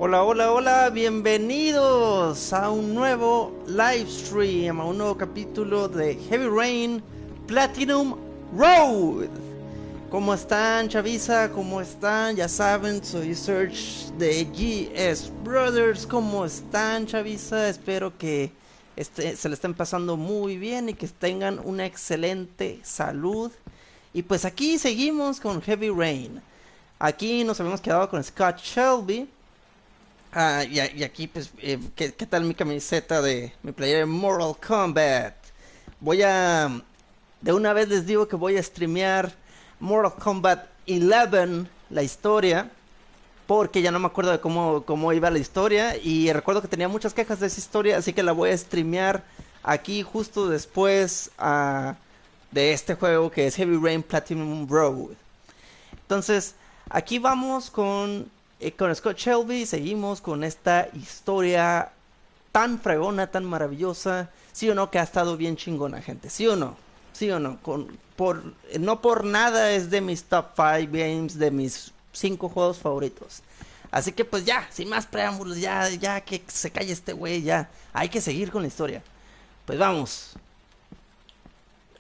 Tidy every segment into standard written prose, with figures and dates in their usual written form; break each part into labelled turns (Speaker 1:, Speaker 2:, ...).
Speaker 1: Hola, hola, hola, bienvenidos a un nuevo livestream, a un nuevo capítulo de Heavy Rain Platinum Road. ¿Cómo están, chaviza? ¿Cómo están? Ya saben, soy Search de GS Brothers. ¿Cómo están, chaviza? Espero que se le estén pasando muy bien y que tengan una excelente salud. Y pues aquí seguimos con Heavy Rain. Aquí nos habíamos quedado con Scott Shelby. Y aquí, pues, ¿qué tal mi camiseta de mi playera de Mortal Kombat? De una vez les digo que voy a streamear Mortal Kombat 11, la historia, porque ya no me acuerdo de cómo iba la historia, y recuerdo que tenía muchas quejas de esa historia, así que la voy a streamear aquí justo después de este juego que es Heavy Rain Platinum Road. Entonces, aquí vamos con Scott Shelby. Seguimos con esta historia tan fregona, tan maravillosa. ¿Sí o no? Que ha estado bien chingona, gente. ¿Sí o no? ¿Sí o no? No por nada es de mis top 5 games, de mis 5 juegos favoritos. Así que pues ya, sin más preámbulos, ya que se calle este güey, ya. Hay que seguir con la historia. Pues vamos.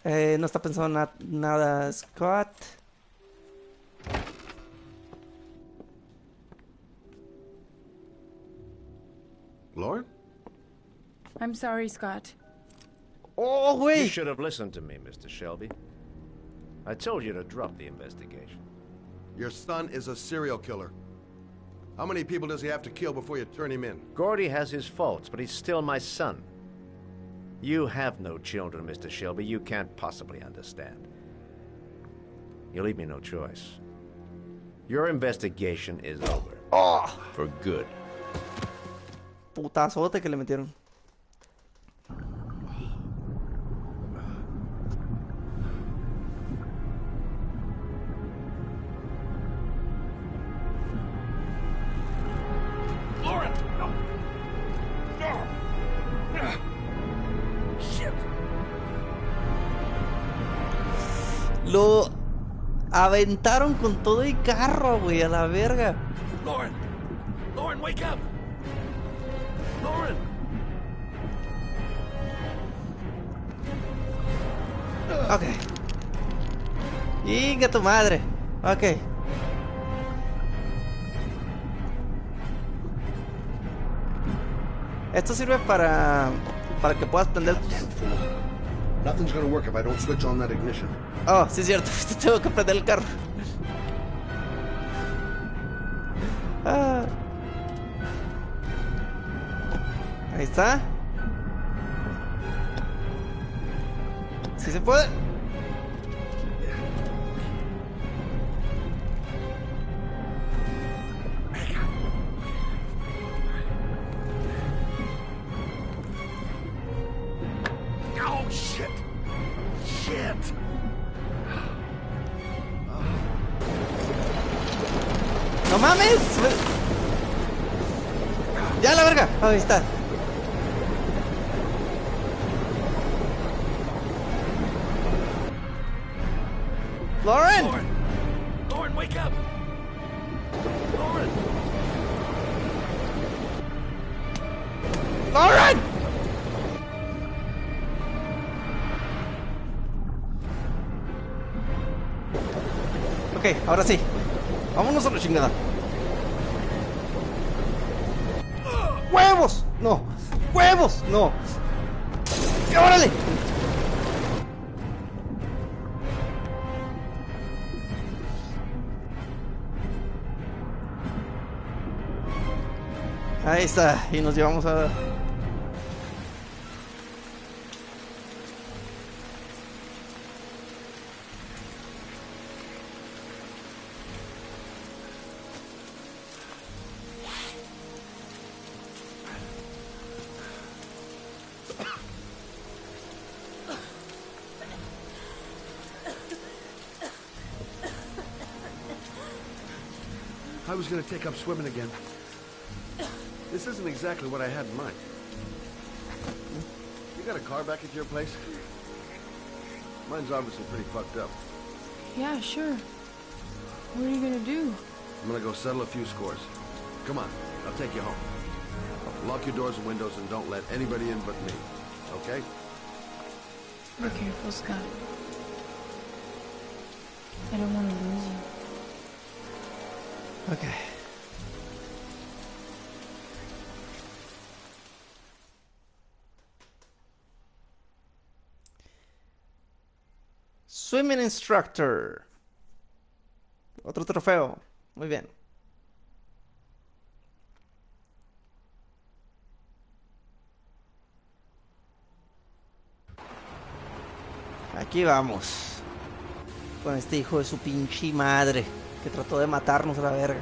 Speaker 1: No está pensando nada Scott.
Speaker 2: Lauren?
Speaker 3: I'm sorry, Scott.
Speaker 1: Oh, wait!
Speaker 2: You should have listened to me, Mr. Shelby. I told you to drop the investigation.
Speaker 4: Your son is a serial killer. How many people does he have to kill before you turn him in?
Speaker 2: Gordy has his faults, but he's still my son. You have no children, Mr. Shelby. You can't possibly understand. You leave me no choice. Your investigation is over.
Speaker 1: Oh.
Speaker 2: For good.
Speaker 1: Putazote que le metieron.
Speaker 5: Lauren! No! No! Shit!
Speaker 1: Lo aventaron con todo y carro, güey, a la verga.
Speaker 5: Lauren! Lauren, wake up! Lauren!
Speaker 1: Ok. ¡Inga tu madre! Ok. Esto sirve para que puedas prender.
Speaker 4: Nothing's gonna work if I don't switch on that ignition.
Speaker 1: Oh, sí es cierto. Tengo que prender el carro. Ahí está. ¿Sí se puede?
Speaker 5: Oh, shit! Shit!
Speaker 1: ¡No mames! ¡Ya la verga! Ahí está. Lauren!
Speaker 5: Lauren! Lauren, wake up! Lauren!
Speaker 1: Lauren! Ok, ahora sí. Vámonos a la chingada. ¡Huevos! No. ¡Huevos! No. ¡Órale! Ahí está. Y nos llevamos a...
Speaker 4: I was gonna take up swimming again. This isn't exactly what I had in mind. You got a car back at your place? Mine's obviously pretty fucked up.
Speaker 3: Yeah, sure. What are you gonna do?
Speaker 4: I'm gonna go settle a few scores. Come on, I'll take you home. Lock your doors and windows and don't let anybody in but me. Okay?
Speaker 3: Be careful, Scott. I don't want to lose you.
Speaker 1: Okay. Swimming instructor. Otro trofeo. Muy bien. Aquí vamos. Con este hijo de su pinche madre que trató de matarnos a la verga.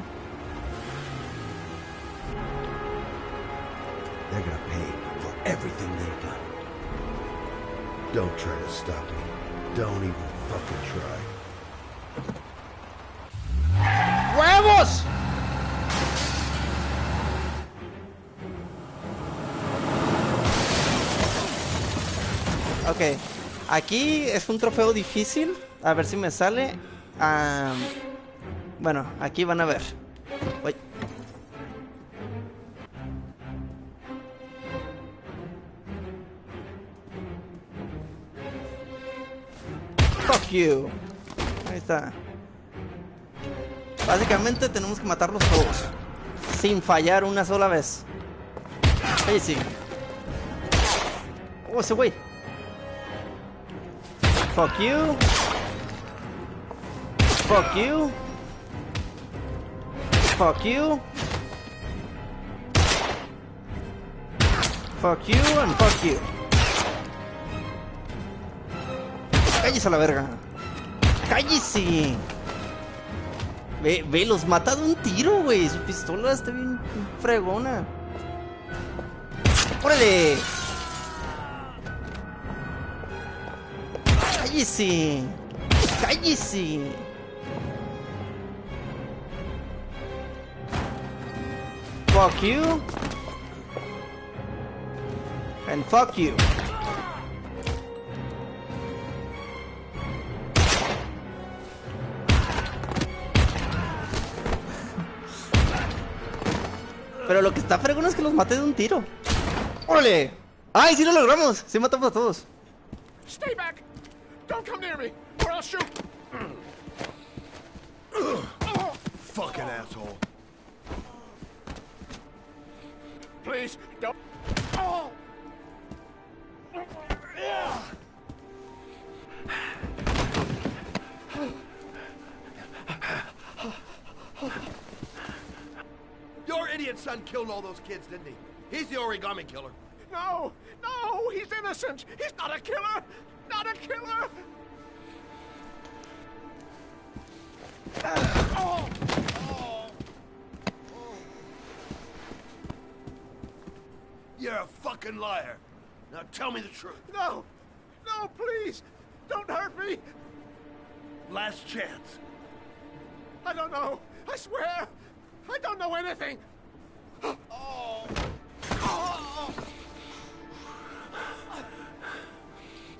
Speaker 6: They're gonna pay for everything they've done. Don't try to stop me. Don't even fucking try.
Speaker 1: ¡Huevos! Ok, aquí es un trofeo difícil. A ver si me sale. Bueno, aquí van a ver. Uy. Fuck you. Ahí está. Básicamente tenemos que matarlos todos sin fallar una sola vez. Ahí sí. Oh, ese güey. Fuck you. Fuck you. Fuck you. Fuck you and fuck you. Cállese a la verga. Cállese. Ve, los mata de un tiro, güey. Su pistola está bien fregona. ¡Órale! ¡Cállese! ¡Cállese! Fuck you. And fuck you. Pero lo que está fregón es que los maté de un tiro. ¡Órale! ¡Ay, sí lo logramos! Sí matamos a todos.
Speaker 5: Stay back! Don't come near me, or I'll shoot!
Speaker 4: Fucking asshole.
Speaker 5: Please, don't... Oh.
Speaker 4: Your idiot son killed all those kids, didn't he? He's the origami killer.
Speaker 5: No! No! He's innocent! He's not a killer! Not a killer! Oh. Oh.
Speaker 4: You're a fucking liar. Now tell me the truth.
Speaker 5: No! No, please! Don't hurt me!
Speaker 4: Last chance.
Speaker 5: I don't know! I swear! I don't know anything! Oh. Oh.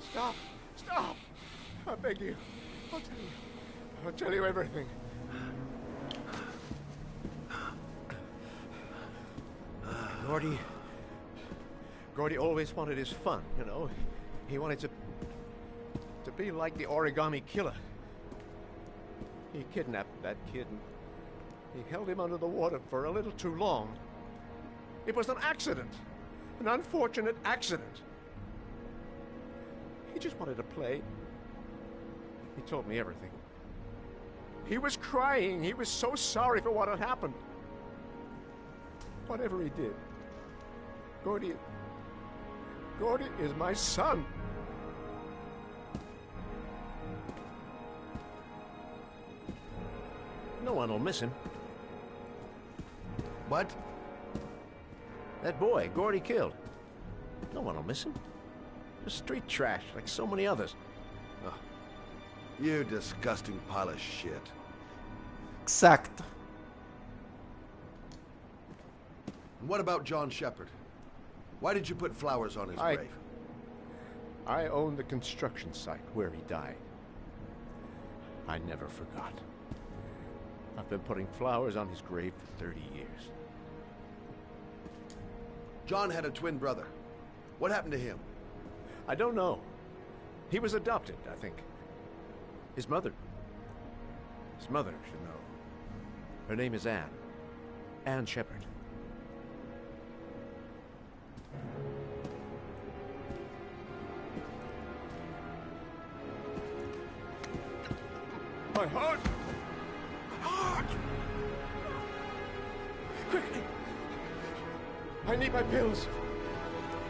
Speaker 5: Stop! Stop! I beg you. I'll tell you. I'll tell you everything.
Speaker 2: Gordy always wanted his fun, you know. He wanted to be like the origami killer. He kidnapped that kid and he held him under the water for a little too long. It was an accident. An unfortunate accident. He just wanted to play. He told me everything. He was crying. He was so sorry for what had happened. Whatever he did, Gordy is my son. No one will miss him.
Speaker 4: What?
Speaker 2: That boy, Gordy killed. No one will miss him. Just street trash, like so many others.
Speaker 4: You disgusting pile of shit.
Speaker 1: Exacto.
Speaker 4: And what about John Shepard? Why did you put flowers on his grave?
Speaker 2: I own the construction site where he died. I never forgot. I've been putting flowers on his grave for 30 years.
Speaker 4: John had a twin brother. What happened to him?
Speaker 2: I don't know. He was adopted, I think. His mother should know. Her name is Anne. Anne Shepard.
Speaker 5: My heart! My heart! Quickly! I need my pills.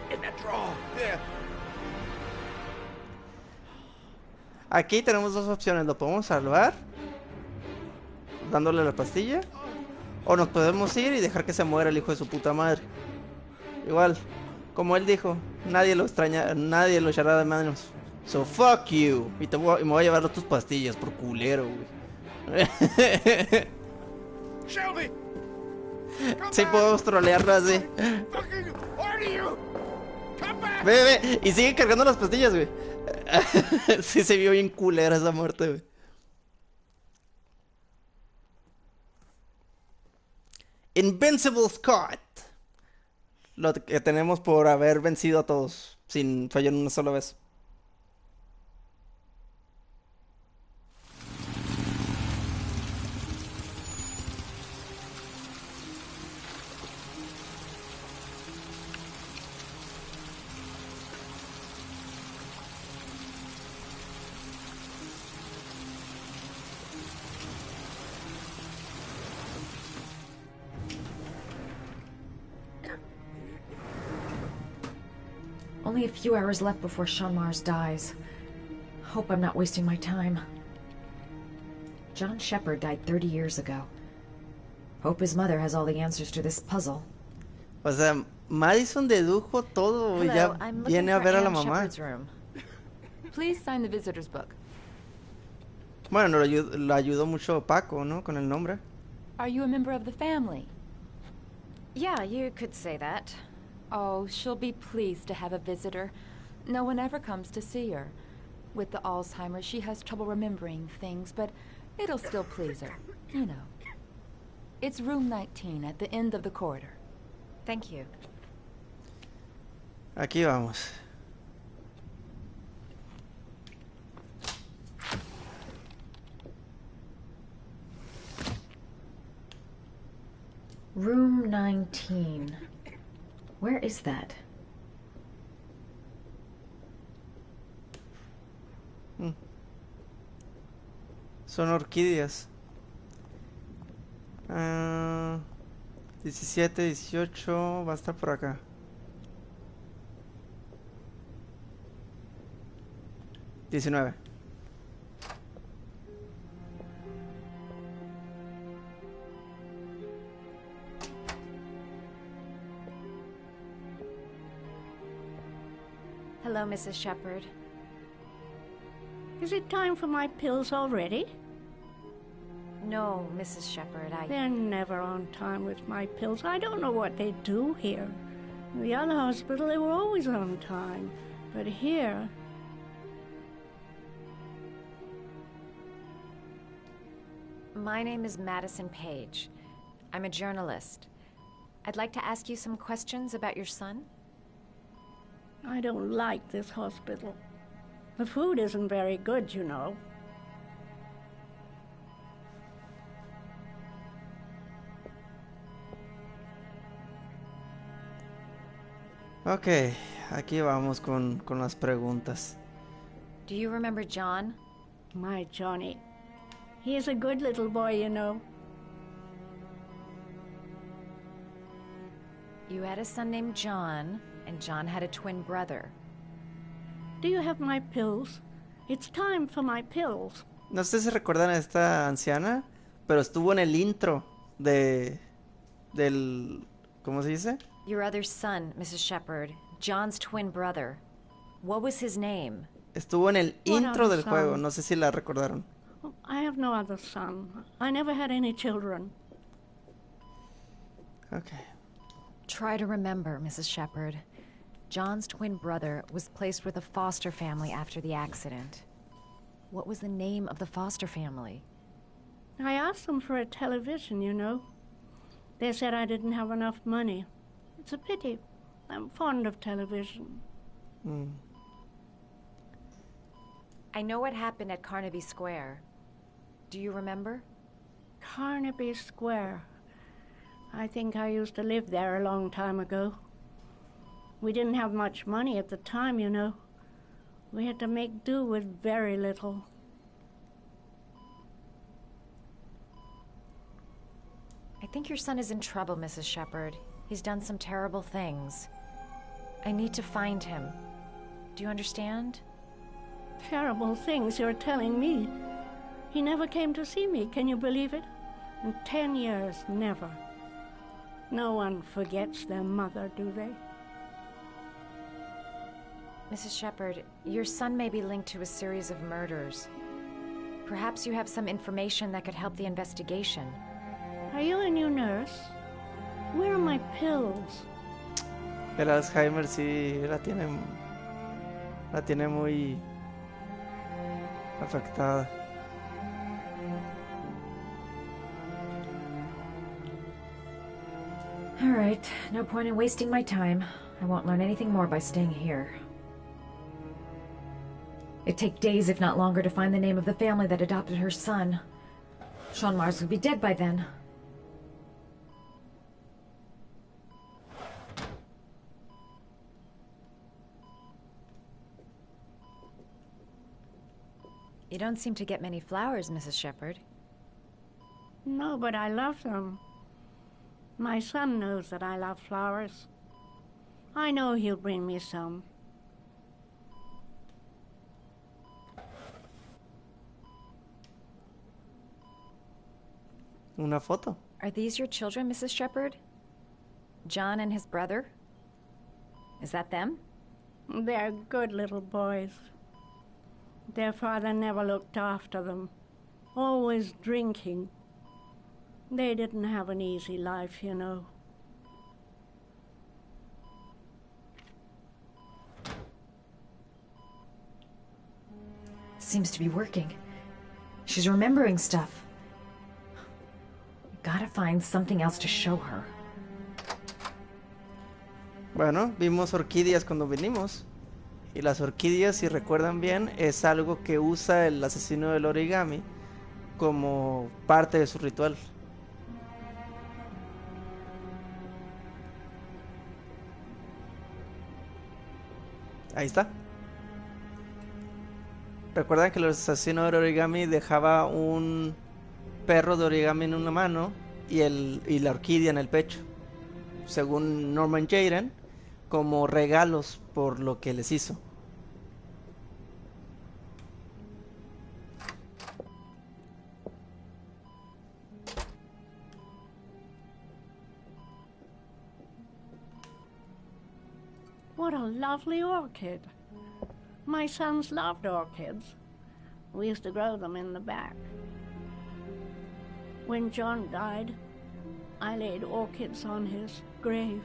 Speaker 5: In that drawer. There.
Speaker 1: Aquí tenemos dos opciones. Lo podemos salvar dándole la pastilla, o nos podemos ir y dejar que se muera el hijo de su puta madre. Igual, como él dijo, nadie lo extraña, nadie lo echará de manos. So fuck you. Y me voy a llevar tus pastillas por culero, güey.
Speaker 5: Shelby!
Speaker 1: Sí podemos trolearlo así.
Speaker 5: Fucking order you! Come back!
Speaker 1: Ve. Y sigue cargando las pastillas, güey. Sí se vio bien culera esa muerte, güey. Invincible Scott. Lo que tenemos por haber vencido a todos sin fallar una sola vez.
Speaker 7: Only a few hours left before Sean Mars dies. Hope I'm not wasting my time. John Shepard died 30 years ago. Hope his mother has all the answers to this puzzle.
Speaker 1: O sea, Madison dedujo todo y ya viene a ver a la mamá.
Speaker 3: Please sign the visitor's book.
Speaker 1: Bueno, lo ayudó mucho Paco, ¿no? Con el nombre.
Speaker 3: Are you a member of the family?
Speaker 7: Yeah, you could say that.
Speaker 3: Oh, she'll be pleased to have a visitor. No one ever comes to see her. With the Alzheimer's, she has trouble remembering things, but it'll still please her. You know. It's room 19 at the end of the corridor.
Speaker 7: Thank you.
Speaker 1: Aquí vamos.
Speaker 7: Room 19. Where is that?
Speaker 1: Son orquídeas. 17, 18, va a estar por acá. $19.
Speaker 7: Hello, Mrs. Shepard.
Speaker 8: Is it time for my pills already?
Speaker 7: No, Mrs. Shepard,
Speaker 8: They're never on time with my pills. I don't know what they do here. In the other hospital, they were always on time. But here...
Speaker 7: My name is Madison Page. I'm a journalist. I'd like to ask you some questions about your son.
Speaker 8: I don't like this hospital. The food isn't very good, you know.
Speaker 1: Ok, aquí vamos con las preguntas.
Speaker 7: Do you remember John?
Speaker 8: My Johnny. He is a good little boy, you know.
Speaker 7: You had a son named John, and John had a twin brother.
Speaker 8: Do you have my pills? It's time for my pills.
Speaker 1: No sé si recuerdan a esta anciana, pero estuvo en el intro del... ¿Cómo se dice?
Speaker 7: Your other son, Mrs. Shepard, John's twin brother. What was his name?
Speaker 1: Estuvo en el intro del juego, no sé si la recordaron.
Speaker 8: Oh, I have no other son. I never had any children.
Speaker 1: Okay.
Speaker 7: Try to remember, Mrs. Shepard. John's twin brother was placed with a foster family after the accident. What was the name of the foster family?
Speaker 8: I asked them for a television, you know. They said I didn't have enough money. It's a pity. I'm fond of television.
Speaker 7: I know what happened at Carnaby Square. Do you remember?
Speaker 8: Carnaby Square. I think I used to live there a long time ago. We didn't have much money at the time, you know. We had to make do with very little.
Speaker 7: I think your son is in trouble, Mrs. Shepherd. He's done some terrible things. I need to find him. Do you understand?
Speaker 8: Terrible things you're telling me. He never came to see me, can you believe it? In 10 years, never. No one forgets their mother, do they?
Speaker 7: Mrs. Shepherd, your son may be linked to a series of murders. Perhaps you have some information that could help the investigation.
Speaker 8: Are you a new nurse? Where are my pills?
Speaker 1: El Alzheimer sí la tiene muy afectada.
Speaker 7: All right, no point in wasting my time. I won't learn anything more by staying here. It'd take days, if not longer, to find the name of the family that adopted her son. Sean Mars would be dead by then. You don't seem to get many flowers, Mrs. Shepherd.
Speaker 8: No, but I love them. My son knows that I love flowers. I know he'll bring me some.
Speaker 1: Una foto.
Speaker 7: Are these your children, Mrs. Shepherd? John and his brother? Is that them?
Speaker 8: They're good little boys. Their father never looked after them. Always drinking. They didn't have an easy life, you know.
Speaker 7: Seems to be working. She's remembering stuff. Gotta find something else to show her.
Speaker 1: Bueno, vimos orquídeas cuando vinimos. Y las orquídeas, si recuerdan bien, es algo que usa el asesino del origami como parte de su ritual. Ahí está. Recuerdan que el asesino del origami dejaba un perro de origami en una mano y la orquídea en el pecho, según Norman Jayden, como regalos por lo que les hizo.
Speaker 8: What a lovely orchid. My sons loved orchids. We used to grow them in the back. When John died, I laid orchids on his grave.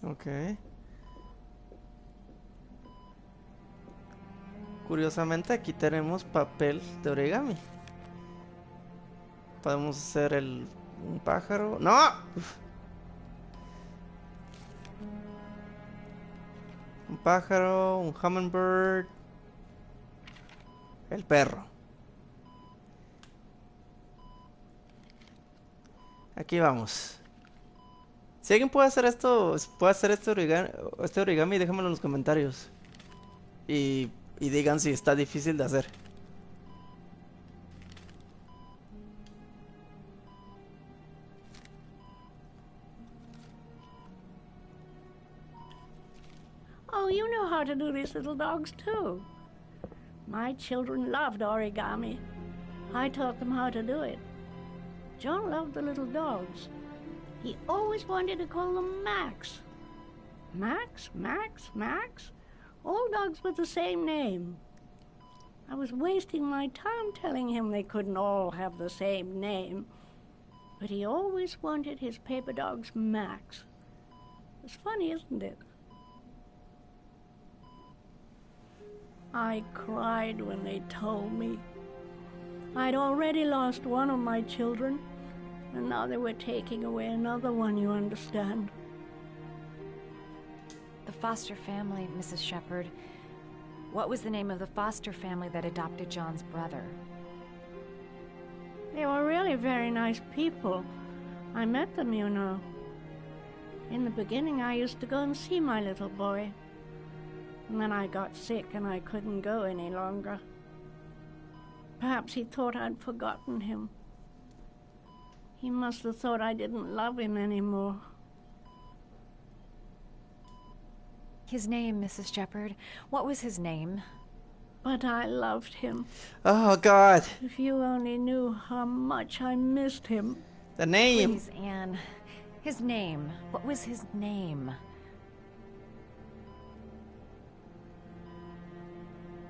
Speaker 1: Ok. Curiosamente aquí tenemos papel de origami. Podemos hacer un pájaro. ¡No! Uf. Un pájaro, un hummingbird, el perro. Aquí vamos. Si alguien puede hacer esto, este origami, déjamelo en los comentarios. Y digan si está difícil de hacer.
Speaker 8: Oh, you know how to do these little dogs, too. My children loved origami. I taught them how to do it. John loved the little dogs. He always wanted to call them Max. Max, Max, Max? All dogs with the same name. I was wasting my time telling him they couldn't all have the same name. But he always wanted his paper dogs Max. It's funny, isn't it? I cried when they told me. I'd already lost one of my children, and now they were taking away another one, you understand.
Speaker 7: The foster family, Mrs. Shepherd. What was the name of the foster family that adopted John's brother?
Speaker 8: They were really very nice people. I met them, you know. In the beginning, I used to go and see my little boy. And then I got sick and I couldn't go any longer. Perhaps he thought I'd forgotten him. He must have thought I didn't love him anymore.
Speaker 7: His name, Mrs. Shepherd. What was his name?
Speaker 8: But I loved him.
Speaker 1: Oh, God.
Speaker 8: If you only knew how much I missed him.
Speaker 1: The name.
Speaker 7: Please, Anne. His name. What was his name?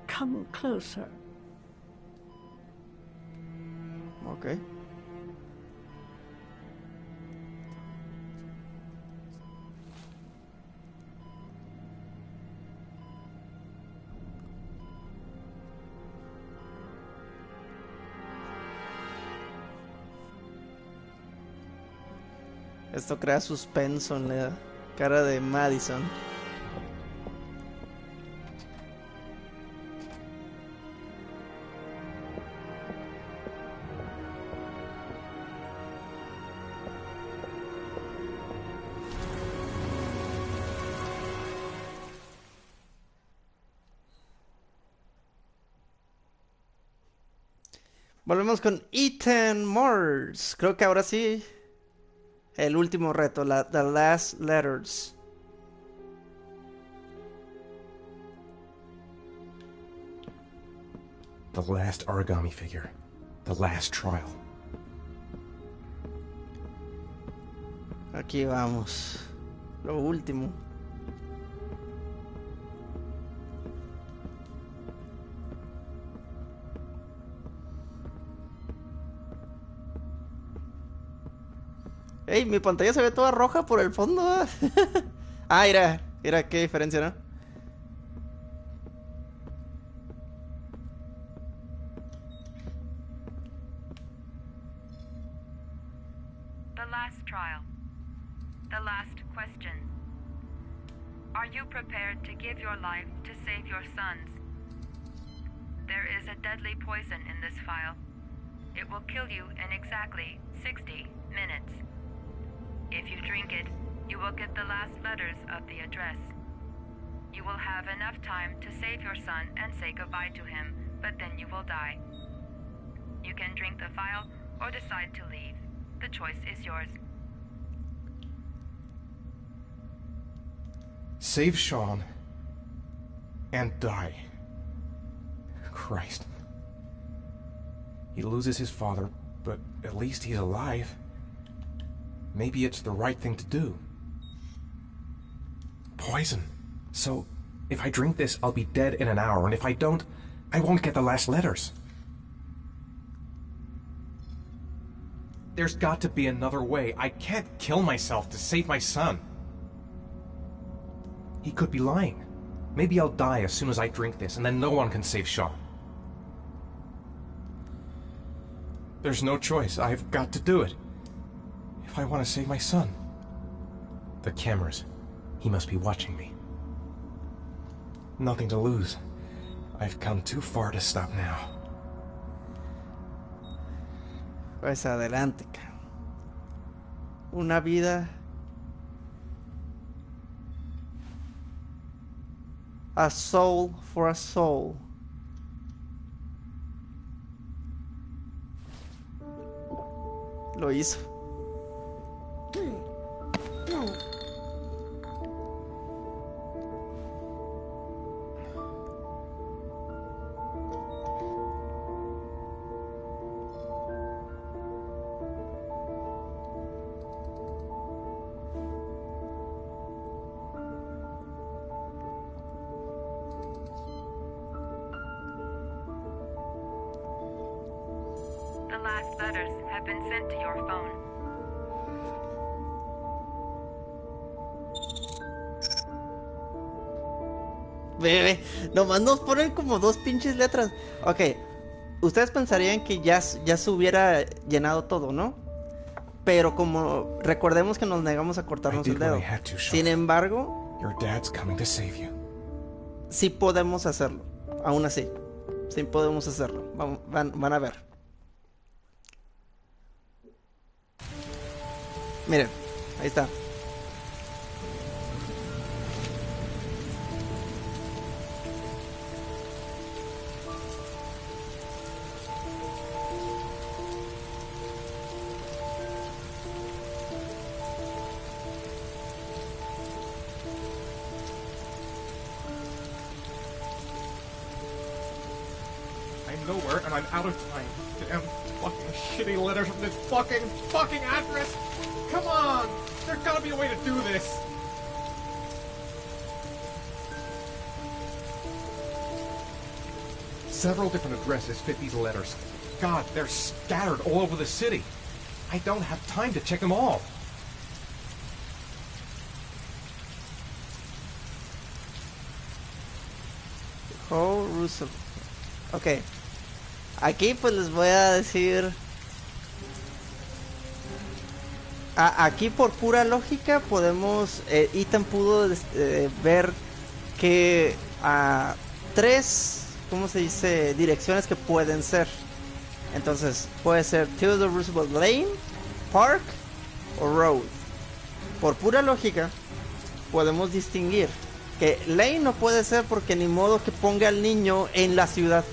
Speaker 8: Come closer.
Speaker 1: Okay. Esto crea suspenso en la cara de Madison. Volvemos con Ethan Morse. Creo que ahora sí. El último reto, the last letters.
Speaker 9: The last origami figure. The last trial.
Speaker 1: Aquí vamos. Lo último. Ey, mi pantalla se ve toda roja por el fondo. Ah, mira qué diferencia, ¿no?
Speaker 10: The last trial. The last question. Are you prepared to give your life to save your sons? There is a deadly poison in this file. It will kill you in exactly 60 minutes. If you drink it, you will get the last letters of the address. You will have enough time to save your son and say goodbye to him, but then you will die. You can drink the file or decide to leave. The choice is yours.
Speaker 9: Save Sean and die. Christ. He loses his father, but at least he's alive. Maybe it's the right thing to do. Poison. So, if I drink this, I'll be dead in an hour, and if I don't, I won't get the last letters. There's got to be another way. I can't kill myself to save my son. He could be lying. Maybe I'll die as soon as I drink this, and then no one can save Sean. There's no choice. I've got to do it. If I want to save my son. The cameras. He must be watching me. Nothing to lose. I've come too far to stop now.
Speaker 1: Pues adelante. Una vida. A soul for a soul. Lo hizo.
Speaker 10: The last letters have been sent to your phone.
Speaker 1: Ve, nomás nos ponen como dos pinches letras. Ok, ustedes pensarían que ya se hubiera llenado todo, ¿no? Pero como recordemos que nos negamos a cortarnos el dedo. Sin embargo,
Speaker 9: Your dad's coming to save you.
Speaker 1: Sí podemos hacerlo. Aún así. Sí podemos hacerlo. Van a ver. Miren. Ahí está.
Speaker 9: I'm nowhere and I'm out of time. Damn fucking shitty letters from this fucking address. Come on! There's gotta be a way to do this. Several different addresses fit these letters. God, they're scattered all over the city. I don't have time to check them all.
Speaker 1: Oh, Russell. Ok. Aquí pues les voy a decir... Aquí por pura lógica podemos... Ethan pudo ver que... tres... ¿Cómo se dice? Direcciones que pueden ser. Entonces puede ser Theodore Roosevelt Lane, Park o Road. Por pura lógica podemos distinguir que Lane no puede ser porque ni modo que ponga al niño en la ciudad,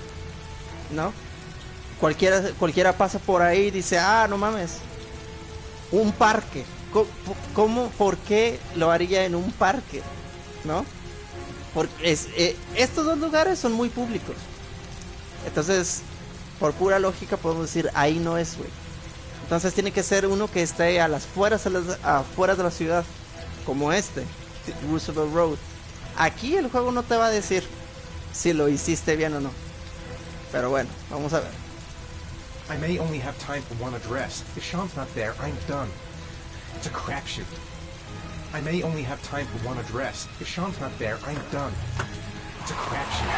Speaker 1: ¿no? Cualquiera pasa por ahí y dice, ah, no mames, un parque. ¿Por qué lo haría en un parque? ¿No? Porque estos dos lugares son muy públicos. Entonces, por pura lógica podemos decir, ahí no es, güey. Entonces tiene que ser uno que esté a las afueras de la ciudad, como este, Roosevelt Road. Aquí el juego no te va a decir si lo hiciste bien o no. Pero bueno, vamos a ver.
Speaker 9: I may only have time for one address. If Sean's not there, I'm done. It's a crapshoot. I may only have time for one address. If Sean's not there, I'm done. It's a crapshoot.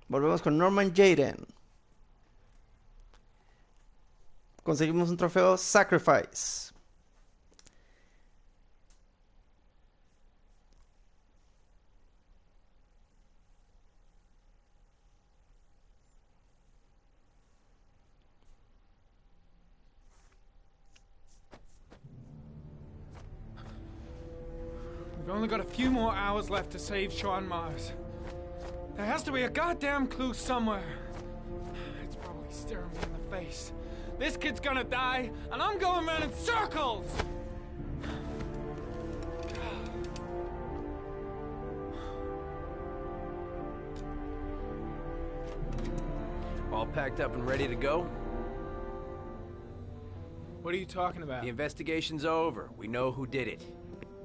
Speaker 1: Volvemos con Norman Jaden. Conseguimos un trofeo Sacrifice.
Speaker 11: We've only got a few more hours left to save Sean Mars. There has to be a goddamn clue somewhere. It's probably staring me in the face. This kid's gonna die, and I'm going around in circles!
Speaker 2: All packed up and ready to go?
Speaker 11: What are you talking about?
Speaker 2: The investigation's over. We know who did it.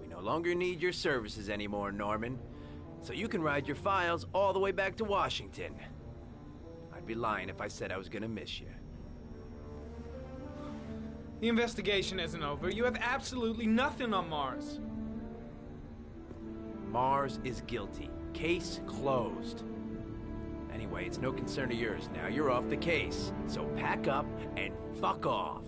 Speaker 2: We no longer need your services anymore, Norman. So you can ride your files all the way back to Washington. I'd be lying if I said I was gonna miss you.
Speaker 11: The investigation isn't over. You have absolutely nothing on Mars.
Speaker 2: Mars is guilty. Case closed. Anyway, it's no concern of yours now. You're off the case. So pack up and fuck off.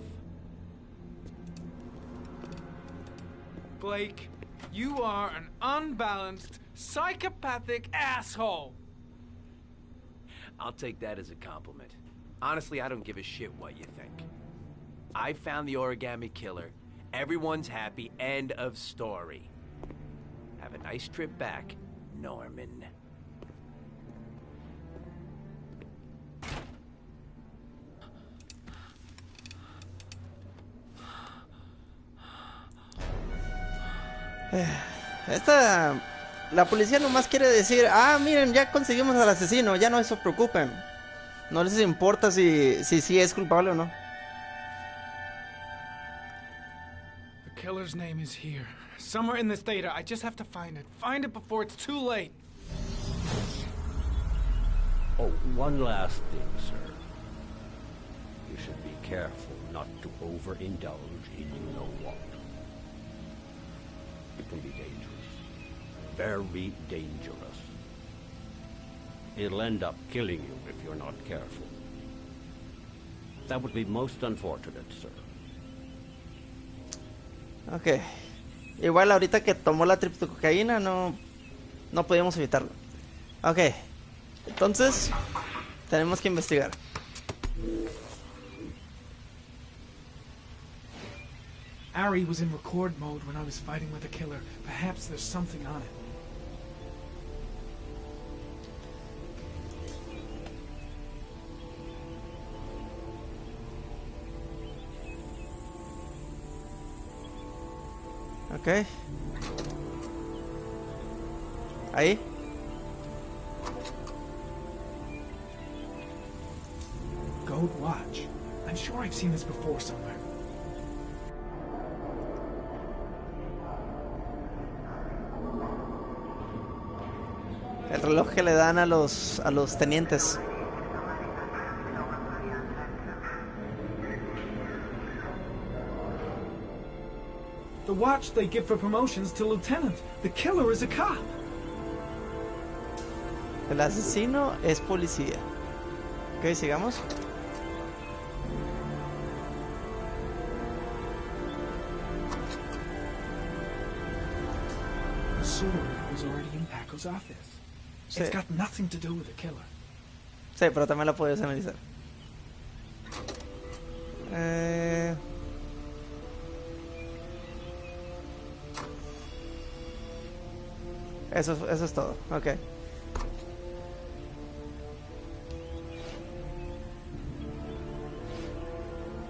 Speaker 11: Blake, you are an unbalanced, psychopathic asshole.
Speaker 2: I'll take that as a compliment. Honestly, I don't give a shit what you think. I found the origami killer. Everyone's happy. End of story. Have a nice trip back, Norman.
Speaker 1: La policía nomás quiere decir, ah, miren, ya conseguimos al asesino, ya no se preocupen. No les importa si es culpable o no.
Speaker 11: The killer's name is here. Somewhere in this data. I just have to find it. Find it before it's too late.
Speaker 12: Oh, one last thing, sir. You should be careful not to overindulge in you-know-what. It can be dangerous. Very dangerous. It'll end up killing you if you're not careful. That would be most unfortunate, sir.
Speaker 1: Ok. Igual ahorita que tomó la triptococaína no podíamos evitarlo. Ok. Entonces, tenemos que investigar.
Speaker 13: Ari was in record mode when I was fighting with the killer. Perhaps there's something on it.
Speaker 1: Ok. Ahí.
Speaker 13: Gold watch. I'm sure I've seen this before somewhere.
Speaker 1: El reloj que le dan a los tenientes.
Speaker 13: The watch they give for promotions to lieutenant. The killer is a cop.
Speaker 1: El asesino es policía. Ok, sigamos.
Speaker 13: The sword was already in Paco's office.
Speaker 1: Sí.
Speaker 13: It's got nothing to do with the killer.
Speaker 1: Sí, pero también la puedes analizar. Eso es todo. Ok.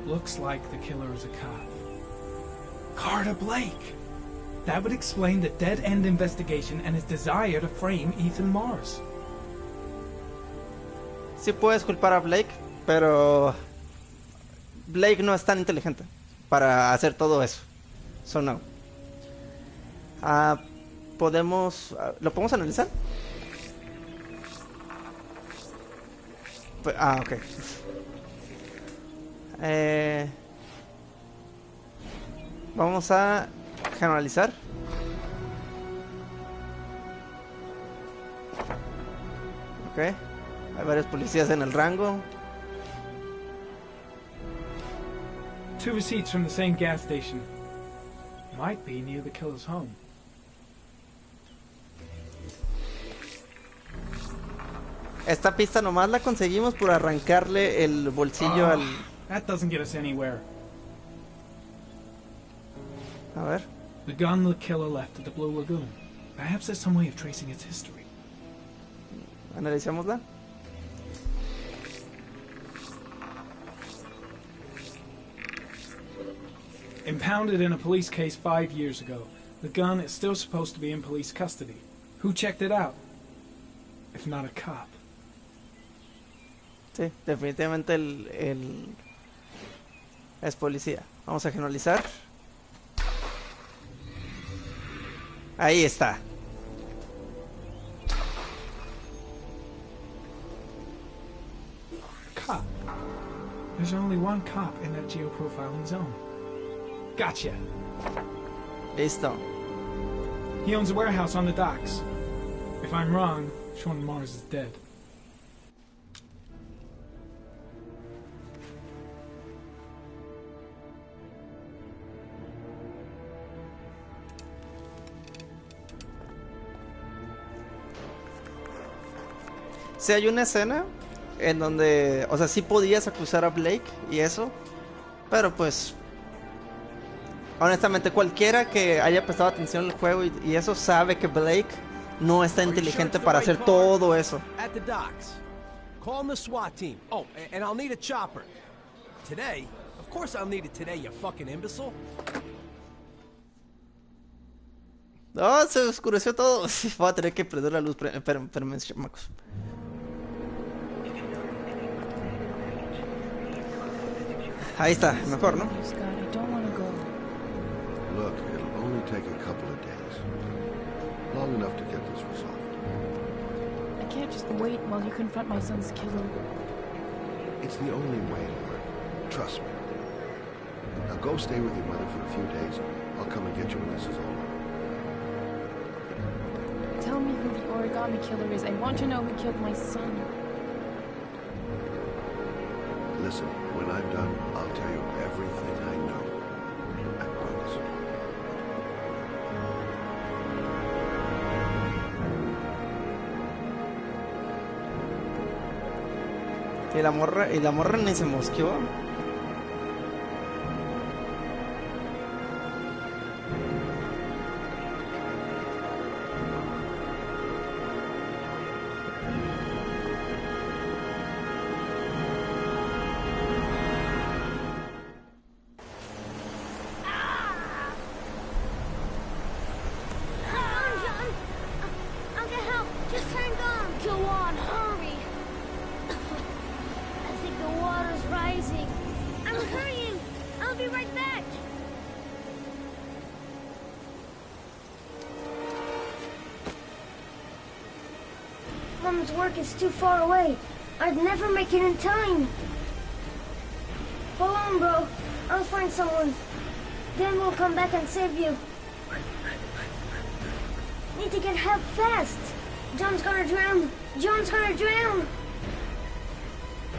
Speaker 13: Looks like the killer is a cop. Carter Blake! That would explain the dead-end investigation and his desire to frame Ethan Mars.
Speaker 1: Sí puedes culpar a Blake, pero Blake no es tan inteligente para hacer todo eso. So no. ¿Lo podemos analizar? Ok. Vamos a generalizar. Ok. Hay varios policías en el rango.
Speaker 13: 2 receipts from the same gas station. Might be near the killer's home.
Speaker 1: Esta pista nomás la conseguimos por arrancarle el bolsillo al...
Speaker 13: That doesn't get us anywhere.
Speaker 1: A ver.
Speaker 13: The gun the killer left at the Blue Lagoon. Perhaps there's some way of tracing its history.
Speaker 1: Analicémosla.
Speaker 13: Impounded in a police case 5 years ago. The gun is still supposed to be in police custody. Who checked it out? If not a cop.
Speaker 1: Sí, definitivamente es policía. Vamos a generalizar. Ahí está.
Speaker 13: Cop. There's only one cop in that geoprofiling zone. Gotcha.
Speaker 1: Listo.
Speaker 13: He owns a warehouse on the docks. If I'm wrong, Sean Mars is dead.
Speaker 1: Si hay una escena en donde, o sea, sí podías acusar a Blake y eso, pero pues honestamente cualquiera que haya prestado atención al juego y eso sabe que Blake no está inteligente para hacer todo eso.
Speaker 14: At the docks. Call the SWAT team. Oh, and I'll need a chopper. Today? Of course I'll need it today, you fucking imbecile.
Speaker 1: No, se oscureció todo. Voy a tener que prender la luz. Espérenme, chamacos. Ahí está, mejor, ¿no?
Speaker 6: Look, it'll only take a couple of days. Long enough to get this resolved.
Speaker 15: I can't just wait while you confront my son's killer.
Speaker 6: It's the only way, Lord. Trust me. Now go stay with your mother for a few days. I'll come and get you when this is all over.
Speaker 15: Tell me who the origami killer is. I want to know who killed my son.
Speaker 6: Listen, when I'm done, I'll tell you everything I know. I promise.
Speaker 1: Y la morra ni se mosqueó.
Speaker 16: Mom's work is too far away. I'd never make it in time. Hold on, bro. I'll find someone. Then we'll come back and save you. Need to get help fast. John's gonna drown. John's gonna drown.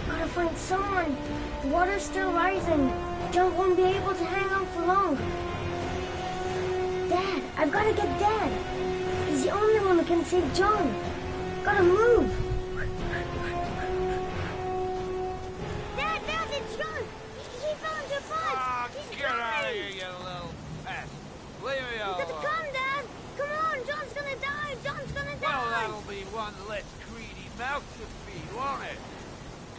Speaker 16: Gotta find someone. The water's still rising. John won't be able to hang on for long. Dad, I've gotta get Dad. He's the only one who can save John. Gotta move. Dad, it's John. He fell into a pot. He's
Speaker 17: Get
Speaker 16: drowning.
Speaker 17: out of here, you little pest. Leave me
Speaker 16: You
Speaker 17: alone.
Speaker 16: gotta come, Dad. Come on, John's gonna die. John's gonna die.
Speaker 17: Well, that'll be one less greedy mouth to feed, won't it?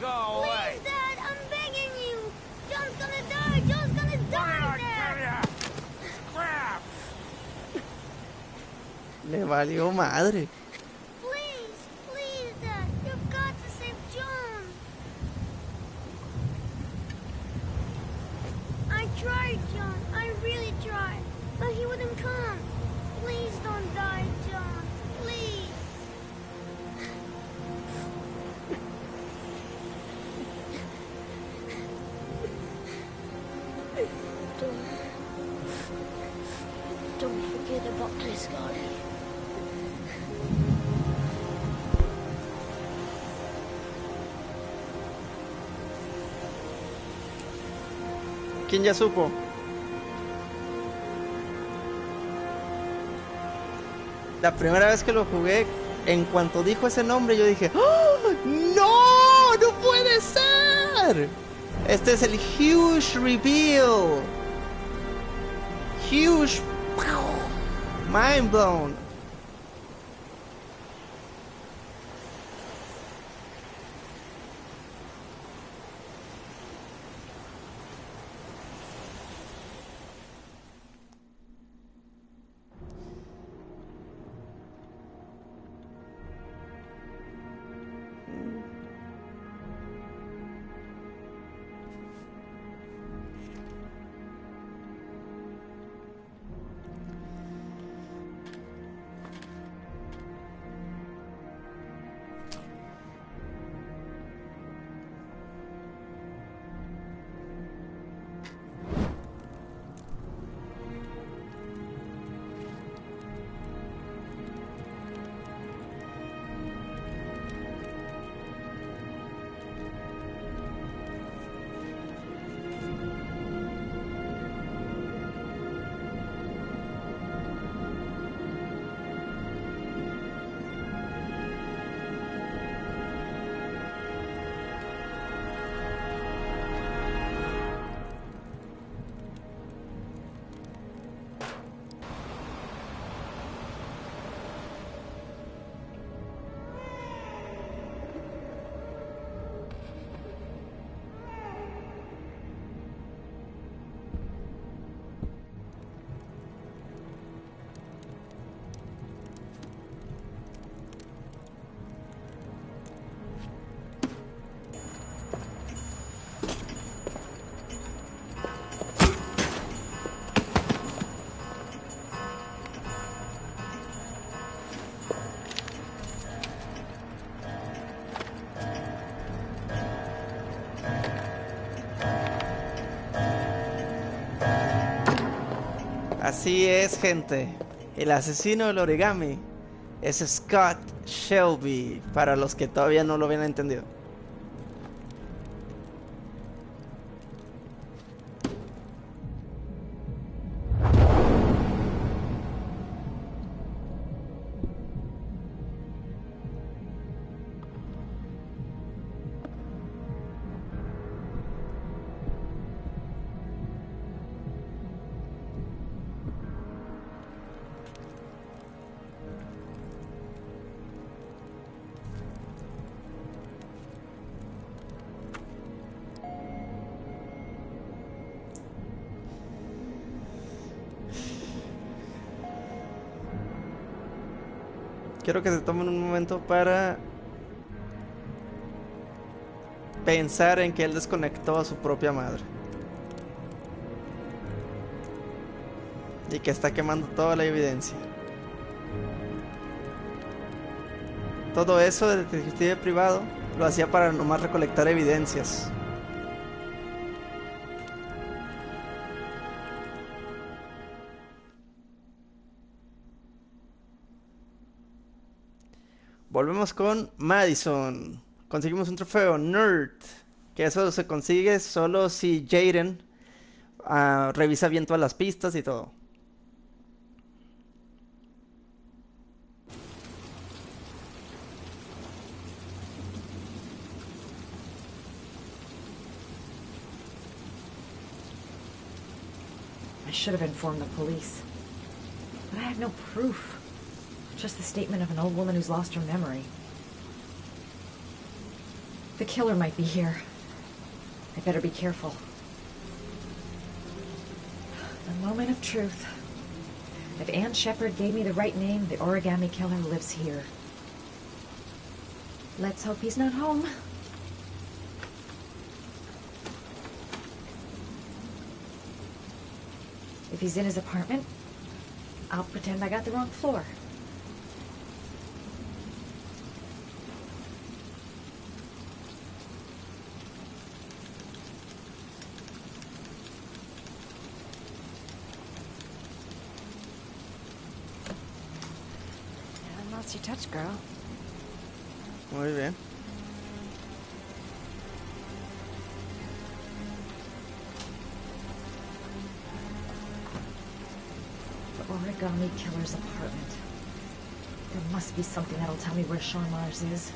Speaker 17: Go away.
Speaker 16: Please, Dad, I'm begging you. John's gonna die. John's gonna die, Dad.
Speaker 17: Crap.
Speaker 1: Le valió madre.
Speaker 16: Please, Dad. You've got to save John. I tried, John. I really tried. But he wouldn't come. Please don't die, John. Please. Don't forget about this, Scotty.
Speaker 1: ¿Quién ya supo? La primera vez que lo jugué, en cuanto dijo ese nombre, yo dije, ¡oh, no! ¡No puede ser! Este es el huge reveal. Huge. Mind blown. Así es, gente. El asesino del origami es Scott Shelby, para los que todavía no lo habían entendido. Quiero que se tomen un momento para pensar en que él desconectó a su propia madre. Y que está quemando toda la evidencia. Todo eso del detective privado lo hacía para nomás recolectar evidencias. Volvemos con Madison. Conseguimos un trofeo Nerd, que eso se consigue solo si Jaden revisa bien todas las pistas y todo.
Speaker 7: I should have informed the police. But I have no proof. Just the statement of an old woman who's lost her memory. The killer might be here. I better be careful. The moment of truth. If Ann Shepard gave me the right name, the origami killer lives here. Let's hope he's not home. If he's in his apartment, I'll pretend I got the wrong floor. Unless you touch, girl.
Speaker 1: Muy bien.
Speaker 7: Origami killer's apartment. There must be something that'll tell me where Sean Mars is.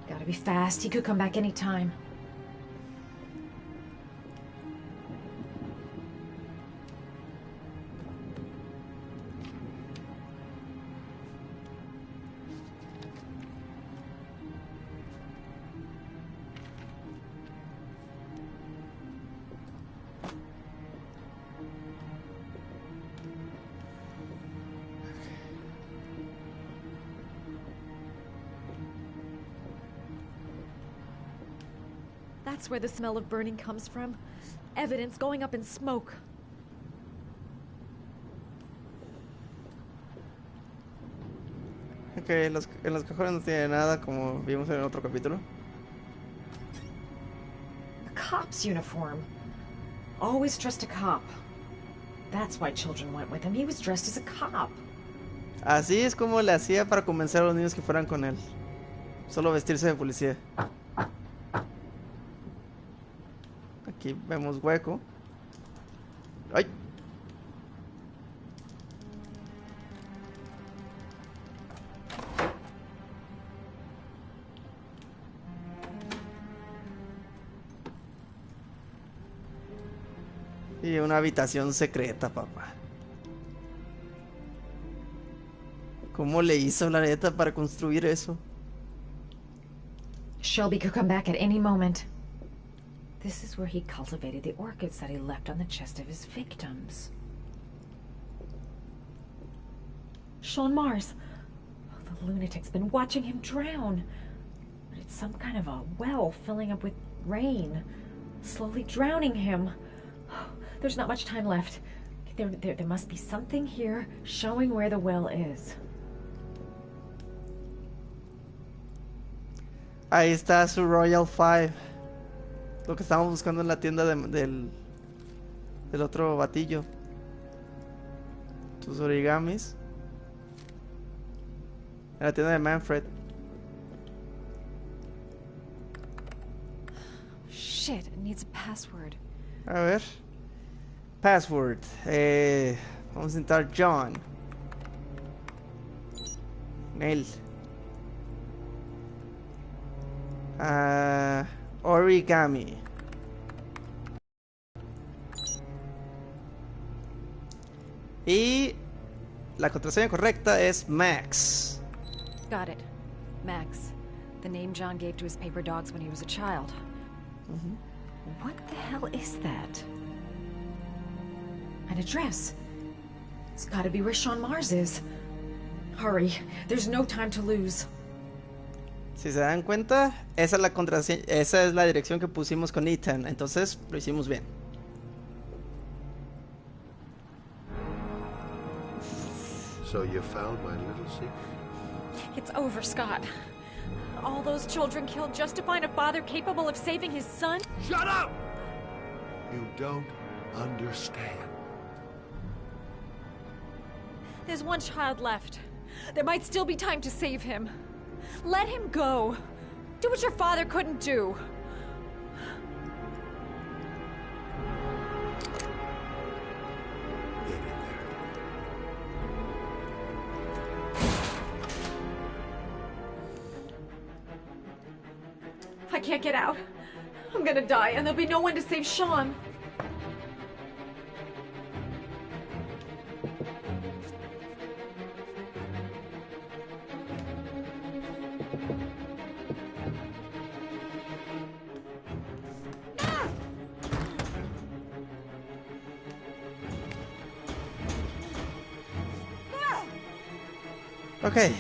Speaker 7: Gotta be fast. He could come back anytime. That's where the smell of burning comes from. Evidence going up in smoke.
Speaker 1: Ok, en los cajones no tiene nada, como vimos en el otro capítulo.
Speaker 7: A cop's uniform. Always trust a cop. That's why children went with him. He was dressed as a cop.
Speaker 1: Así es como le hacía para convencer a los niños que fueran con él. Solo vestirse de policía. Aquí vemos hueco. ¡Ay! Y una habitación secreta, papá. ¿Cómo le hizo la neta para construir eso?
Speaker 7: Shelby could come back at any moment. This is where he cultivated the orchids that he left on the chest of his victims. Sean Mars. Oh, the lunatic's been watching him drown. But it's some kind of a well filling up with rain, slowly drowning him. There's not much time left. There must be something here showing where the well is.
Speaker 1: Ahí está su Royal 5. Lo que estábamos buscando en la tienda del otro batillo. Sus origamis. En la tienda de Manfred.
Speaker 7: Shit, it needs a password.
Speaker 1: A ver. Password. Vamos a intentar John. Neil. Origami. Y la contraseña correcta es Max.
Speaker 7: Got it. Max. The name John gave to his paper dogs when he was a child. What the hell is that? An address. It's gotta be where Sean Mars is. Hurry, there's no time to lose.
Speaker 1: Si se dan cuenta, esa es la contraseña, esa es la dirección que pusimos con Ethan, entonces lo hicimos bien.
Speaker 6: So you found my little secret?
Speaker 15: It's over, Scott. All those children killed just to find a father capable of saving his son?
Speaker 6: Shut up! You don't understand.
Speaker 15: There's one child left. There might still be time to save him. Let him go. Do what your father couldn't do. I can't get out. I'm gonna die, and there'll be no one to save Sean.
Speaker 1: Ok.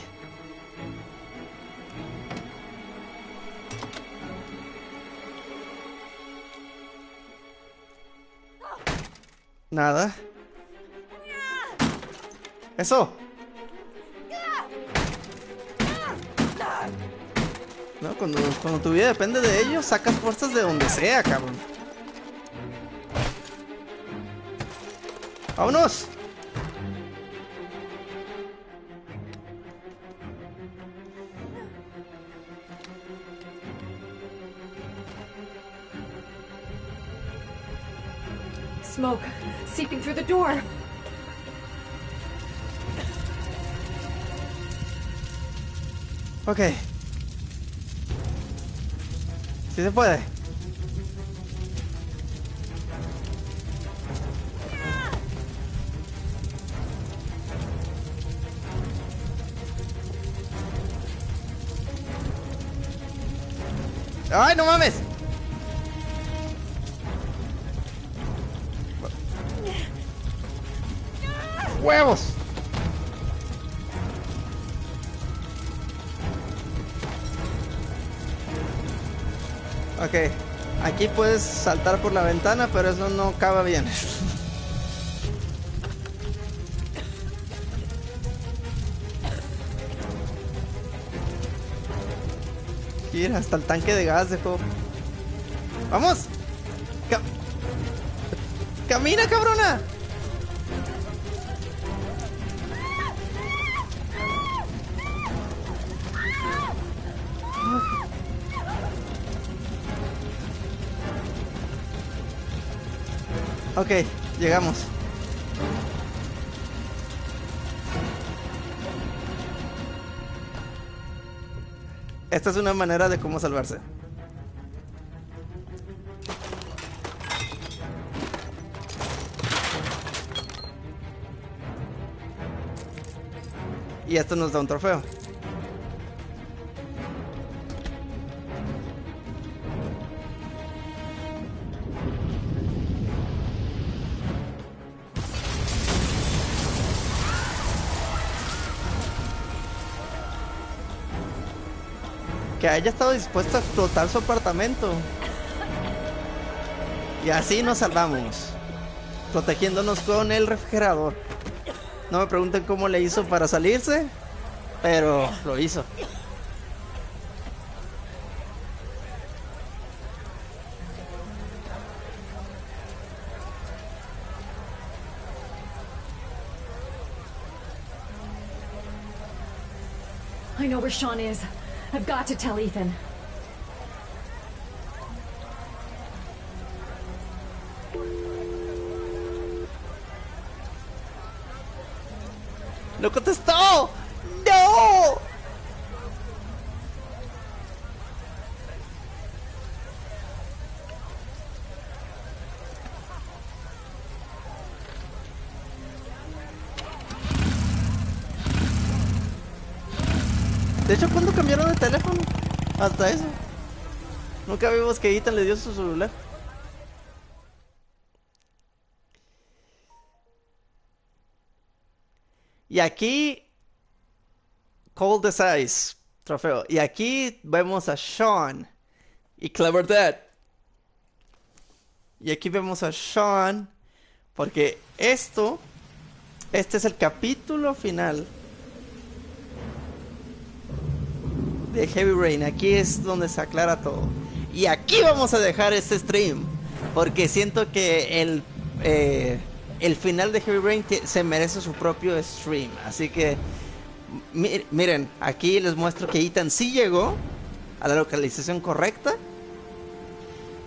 Speaker 1: Nada. Eso. No, cuando tu vida depende de ellos, sacas fuerzas de donde sea, cabrón. ¡Vámonos!
Speaker 15: Smoke seeping through the door.
Speaker 1: Ok. Sí se puede. ¡Ay, no mames! ¡Huevos! Ok, aquí puedes saltar por la ventana, pero eso no acaba bien. Mira, hasta el tanque de gas dejó. ¡Vamos! ¡Camina, cabrona! Ok, llegamos. Esta es una manera de cómo salvarse. Y esto nos da un trofeo. Que haya estado dispuesto a explotar su apartamento. Y así nos salvamos, protegiéndonos con el refrigerador. No me pregunten cómo le hizo para salirse, pero lo hizo.
Speaker 15: I know where Sean is. I've got to tell Ethan.
Speaker 1: ¡No contestó! ¡No! De hecho, ¿cuándo cambiaron de teléfono? Hasta eso. Nunca vimos que Ethan le dio su celular. Y aquí, Cold as Ice, trofeo. Y aquí vemos a Sean y Clever Dad. Y aquí vemos a Sean, porque este es el capítulo final de Heavy Rain. Aquí es donde se aclara todo. Y aquí vamos a dejar este stream, porque siento que el final de Heavy Rain se merece su propio stream. Así que miren, aquí les muestro que Ethan sí llegó a la localización correcta.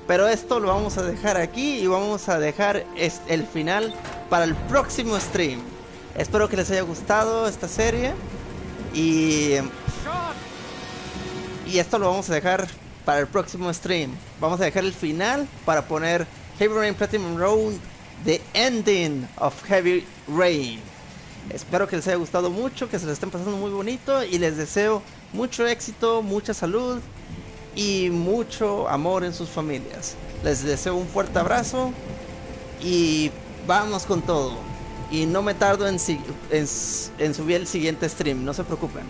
Speaker 1: Pero esto lo vamos a dejar aquí y vamos a dejar el final para el próximo stream. Espero que les haya gustado esta serie. Y esto lo vamos a dejar para el próximo stream. Vamos a dejar el final para poner Heavy Rain Platinum Road, The Ending of Heavy Rain. Espero que les haya gustado mucho, que se lo estén pasando muy bonito. Y les deseo mucho éxito, mucha salud y mucho amor en sus familias. Les deseo un fuerte abrazo y vamos con todo. Y no me tardo en subir el siguiente stream, no se preocupen.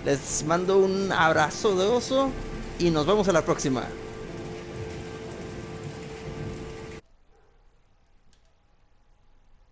Speaker 1: Les mando un abrazo de oso y nos vemos en la próxima.